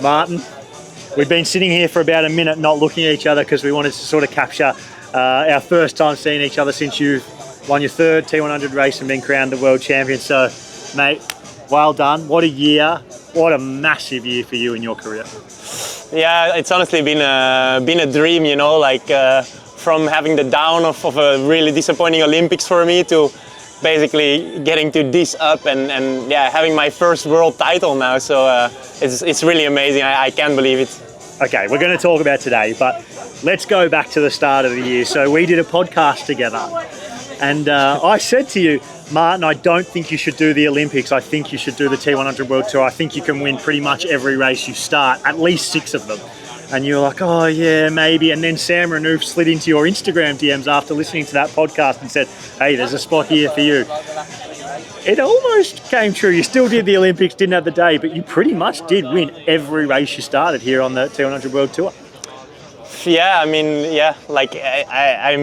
Marten, we've been sitting here for about a minute not looking at each other because we wanted to sort of capture our first time seeing each other since you've won your third T100 race and been crowned the world champion. So, mate, well done. What a year. What a massive year for you in your career. Yeah, it's honestly been a dream, you know, like from having the down of a really disappointing Olympics for me to basically getting to this up and yeah, having my first world title now. So it's really amazing. I can't believe it. Okay, we're going to talk about today, but let's go back to the start of the year. So we did a podcast together and I said to you, Marten, I don't think you should do the Olympics. I think you should do the T100 World Tour. I think you can win pretty much every race you start, at least 6 of them. And you're like, oh yeah, maybe. And then Sam Renouf slid into your Instagram DMs after listening to that podcast and said, hey, there's a spot here for you. It almost came true. You still did the Olympics, didn't have the day, but you pretty much did win every race you started here on the T100 World Tour. Yeah, I mean, yeah, like I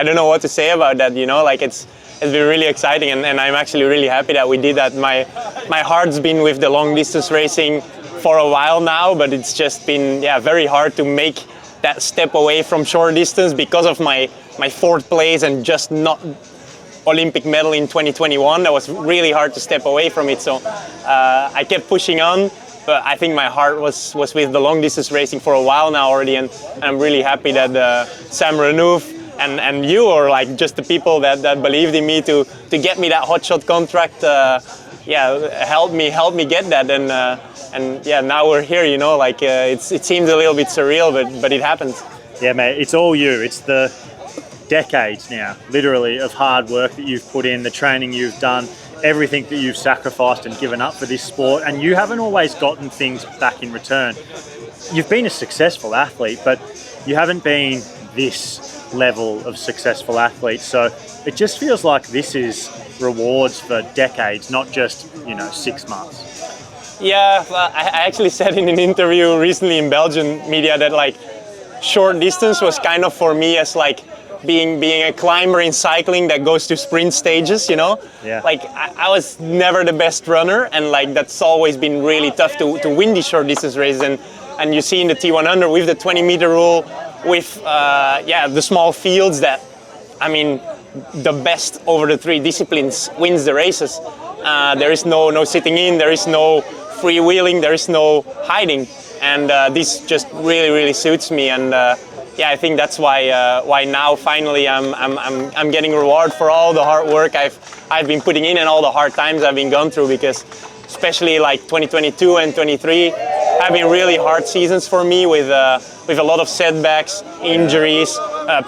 don't know what to say about that, you know, like it's been really exciting and I'm actually really happy that we did that. My heart's been with the long distance racing for a while now, but it's just been very hard to make that step away from short distance because of my 4th place and just not Olympic medal in 2021. That was really hard to step away from it. So I kept pushing on, but I think my heart was with the long distance racing for a while now already, and I'm really happy that Sam Renouf and you, or like just the people that believed in me to get me that hotshot contract, helped me get that, and yeah, now we're here, you know, like it seems a little bit surreal, but it happened. Yeah, mate, it's all you. It's the decades now, literally, of hard work that you've put in, the training you've done, everything that you've sacrificed and given up for this sport, and you haven't always gotten things back in return. You've been a successful athlete, but you haven't been this level of successful athlete. So it just feels like this is rewards for decades, not just, 6 months. Yeah, I actually said in an interview recently in Belgian media that like short distance was kind of for me as like being a climber in cycling that goes to sprint stages, you know? Yeah. Like I was never the best runner, and like that's always been really tough to win these short distance races. And you see in the T100 with the 20-meter rule, with the small fields, that, I mean, the best over the 3 disciplines wins the races. There is no sitting in, there is no freewheeling, there is no hiding, and this just really suits me. And I think that's why now finally I'm getting reward for all the hard work I've been putting in and all the hard times I've been going through, because especially like 2022 and 23 have been really hard seasons for me with a lot of setbacks, injuries,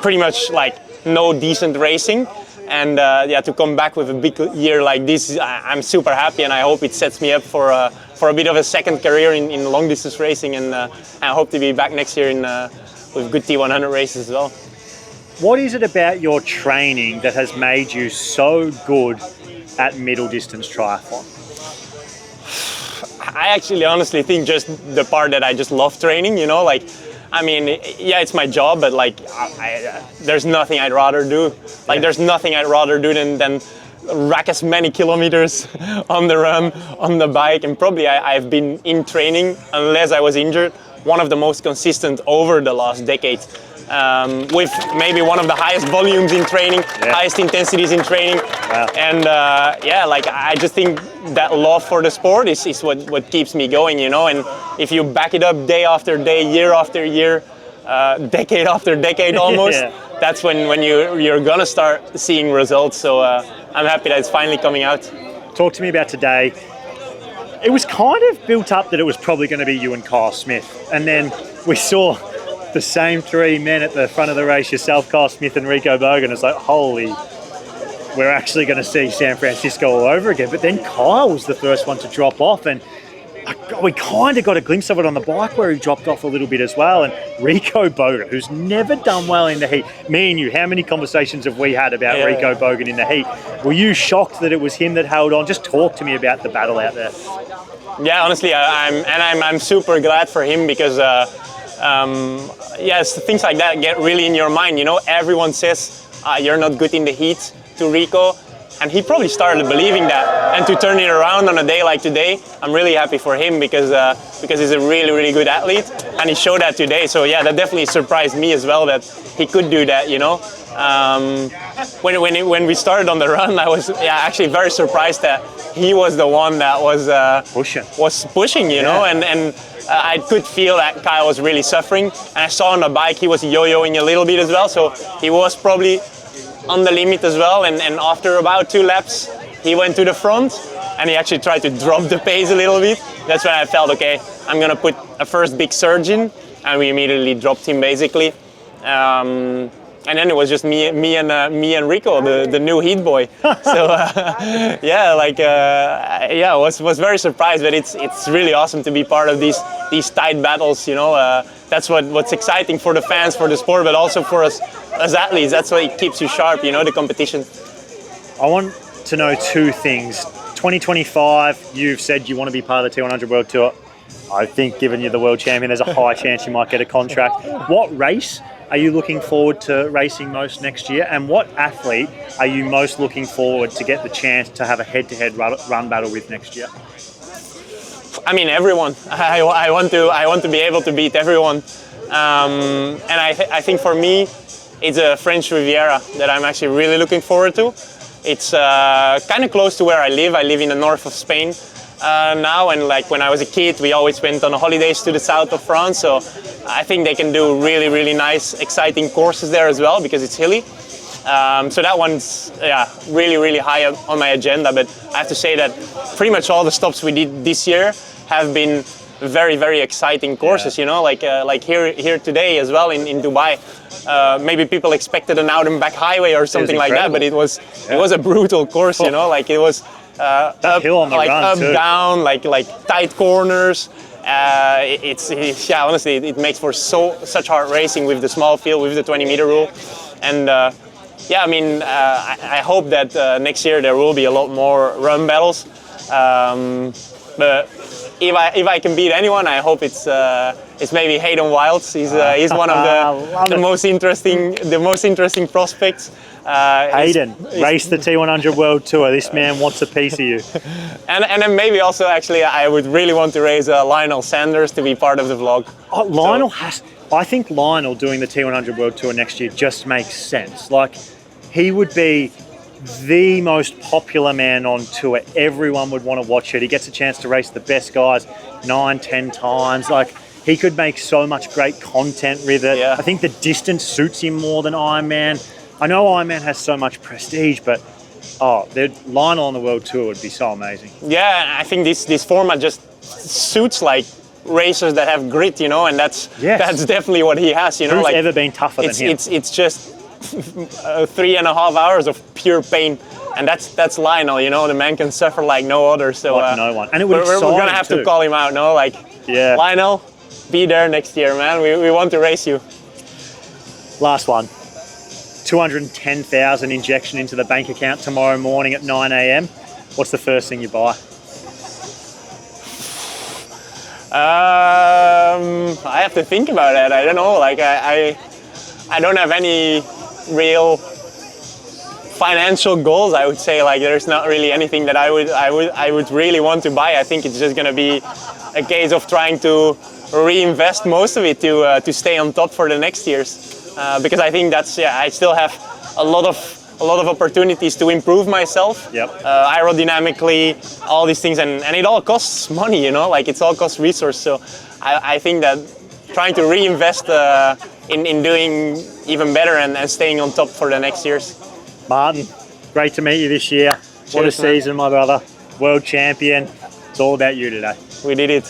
pretty much like no decent racing. And to come back with a big year like this, I'm super happy, and I hope it sets me up for a bit of a second career in long distance racing, and I hope to be back next year with good T100 races as well. What is it about your training that has made you so good at middle distance triathlon? I actually honestly think just the part that I just love training, you know, like, I mean, yeah, it's my job, but like, there's nothing I'd rather do. Like, there's nothing I'd rather do than rack as many kilometers on the run, on the bike, and probably I've been in training, unless I was injured, one of the most consistent over the last decade. With maybe one of the highest volumes in training, highest intensities in training. Wow. And like I just think that love for the sport is what keeps me going, you know. And if you back it up day after day, year after year, decade after decade almost, that's when you're gonna start seeing results. So I'm happy that it's finally coming out. Talk to me about today. It was kind of built up that it was probably going to be you and Kyle Smith, and then we saw the same 3 men at the front of the race, yourself, Kyle Smith and Rico Bogan. It's like, holy, we're actually going to see San Francisco all over again. But then Kyle was the first one to drop off, and we kind of got a glimpse of it on the bike where he dropped off a little bit as well. And Rico Bogan, who's never done well in the heat. Me and you, how many conversations have we had about Rico Bogan in the heat? Were you shocked that it was him that held on? Just talk to me about the battle out there. Yeah, honestly, I'm super glad for him, because things like that get really in your mind. You know, everyone says you're not good in the heat to Rico. And he probably started believing that. And to turn it around on a day like today, I'm really happy for him because he's a really, really good athlete. And he showed that today. So yeah, that definitely surprised me as well that he could do that, you know. When we started on the run, I was actually very surprised that he was the one that was pushing, you know. And I could feel that Kyle was really suffering. And I saw on the bike he was yo-yoing a little bit as well. So he was probably on the limit as well, and after about 2 laps he went to the front and he actually tried to drop the pace a little bit. That's when I felt, okay, I'm gonna put a first big surge in, and we immediately dropped him basically. And then it was just me and Rico, the new heat boy. So I was very surprised, but it's really awesome to be part of these tight battles, you know. That's what's exciting for the fans, for the sport, but also for us as athletes. That's what keeps you sharp, you know, the competition. I want to know 2 things. 2025, you've said you want to be part of the T100 World Tour. I think given you're the world champion, there's a high chance you might get a contract. What race are you looking forward to racing most next year? And what athlete are you most looking forward to get the chance to have a head-to-head run battle with next year? I mean, everyone. I want to be able to beat everyone. And I think for me, it's a French Riviera that I'm actually really looking forward to. It's kind of close to where I live. I live in the north of Spain now, and like when I was a kid, we always went on holidays to the south of France. So I think they can do really, really nice, exciting courses there as well because it's hilly. So that one's really, really high on my agenda. But I have to say that pretty much all the stops we did this year have been very, very exciting courses. You know, like here today as well in Dubai. Maybe people expected an out and back highway or something like that, but it was a brutal course. You know, like it was up, hill on the like run up, too. down, like tight corners. Honestly, it makes for such hard racing with the small field, with the 20-meter rule, and I mean, I hope that next year there will be a lot more run battles. But if I can beat anyone, I hope it's maybe Hayden Wilde. He's one of the most interesting prospects. Hayden, race the T100 World Tour. This man wants a piece of you. And then maybe also actually I would really want to raise Lionel Sanders to be part of the vlog. Oh, Lionel I think Lionel doing the T100 World Tour next year just makes sense. Like, he would be the most popular man on tour. Everyone would want to watch it. He gets a chance to race the best guys 9-10 times. Like, he could make so much great content with it. Yeah. I think the distance suits him more than Ironman. I know Ironman has so much prestige, but Lionel on the World Tour would be so amazing. Yeah, I think this format just suits like racers that have grit, you know, and that's definitely what he has, you know. Who's like, ever been tougher than him? It's just 3.5 hours of pure pain, and that's Lionel, you know. The man can suffer like no other. So like no one, and it would we're gonna have to call him out, no? Like, Lionel, be there next year, man. We want to race you. Last one. 210,000 injection into the bank account tomorrow morning at 9 a.m. What's the first thing you buy? I have to think about it. I don't know. Like I don't have any real financial goals. I would say like there's not really anything that I would really want to buy. I think it's just gonna be a case of trying to reinvest most of it to stay on top for the next years. Because I think that's I still have a lot of opportunities to improve myself. Aerodynamically, all these things, and it all costs money, you know, like it all costs resource. So I think that trying to reinvest in doing even better and staying on top for the next years. Marten, great to meet you this year. Cheers, what a season, my brother. World champion. It's all about you today. We did it.